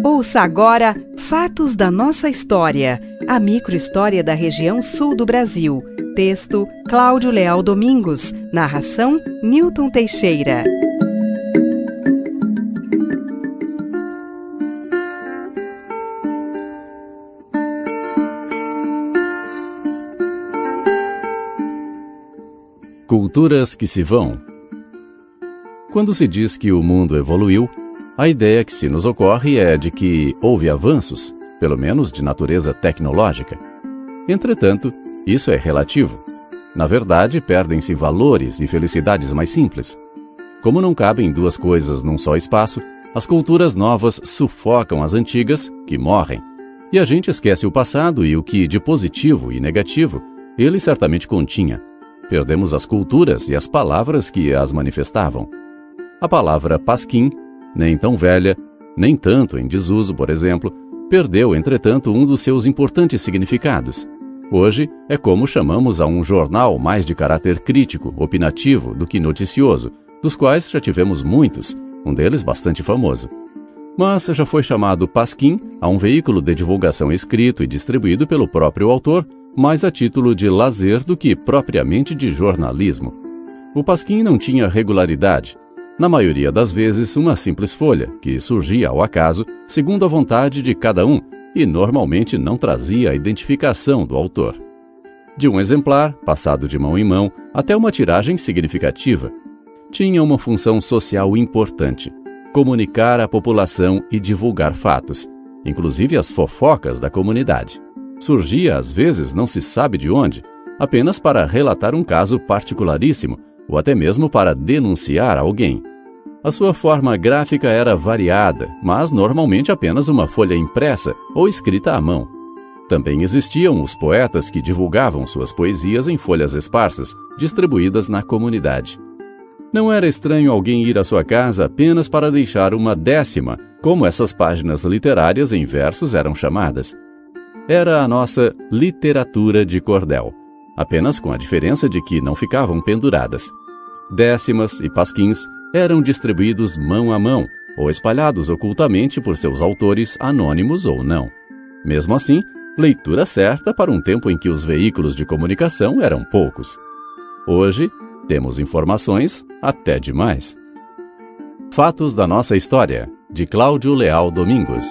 Ouça agora Fatos da Nossa História, a microhistória da região sul do Brasil. Texto, Cláudio Leal Domingos. Narração, Newton Teixeira. Culturas que se vão. Quando se diz que o mundo evoluiu, a ideia que se nos ocorre é de que houve avanços, pelo menos de natureza tecnológica. Entretanto, isso é relativo. Na verdade, perdem-se valores e felicidades mais simples. Como não cabem duas coisas num só espaço, as culturas novas sufocam as antigas, que morrem. E a gente esquece o passado e o que de positivo e negativo ele certamente continha. Perdemos as culturas e as palavras que as manifestavam. A palavra pasquim, nem tão velha, nem tanto em desuso, por exemplo, perdeu, entretanto, um dos seus importantes significados. Hoje é como chamamos a um jornal mais de caráter crítico, opinativo, do que noticioso, dos quais já tivemos muitos, um deles bastante famoso. Mas já foi chamado pasquim a um veículo de divulgação escrito e distribuído pelo próprio autor, mais a título de lazer do que propriamente de jornalismo. O pasquim não tinha regularidade. Na maioria das vezes, uma simples folha, que surgia ao acaso, segundo a vontade de cada um, e normalmente não trazia a identificação do autor. De um exemplar, passado de mão em mão, até uma tiragem significativa. Tinha uma função social importante: comunicar à população e divulgar fatos, inclusive as fofocas da comunidade. Surgia, às vezes, não se sabe de onde, apenas para relatar um caso particularíssimo, ou até mesmo para denunciar alguém. A sua forma gráfica era variada, mas normalmente apenas uma folha impressa ou escrita à mão. Também existiam os poetas que divulgavam suas poesias em folhas esparsas, distribuídas na comunidade. Não era estranho alguém ir à sua casa apenas para deixar uma décima, como essas páginas literárias em versos eram chamadas. Era a nossa literatura de cordel, apenas com a diferença de que não ficavam penduradas. Décimas e pasquins eram distribuídos mão a mão, ou espalhados ocultamente por seus autores, anônimos ou não. Mesmo assim, leitura certa para um tempo em que os veículos de comunicação eram poucos. Hoje, temos informações até demais. Fatos da Nossa História, de Cláudio Leal Domingos.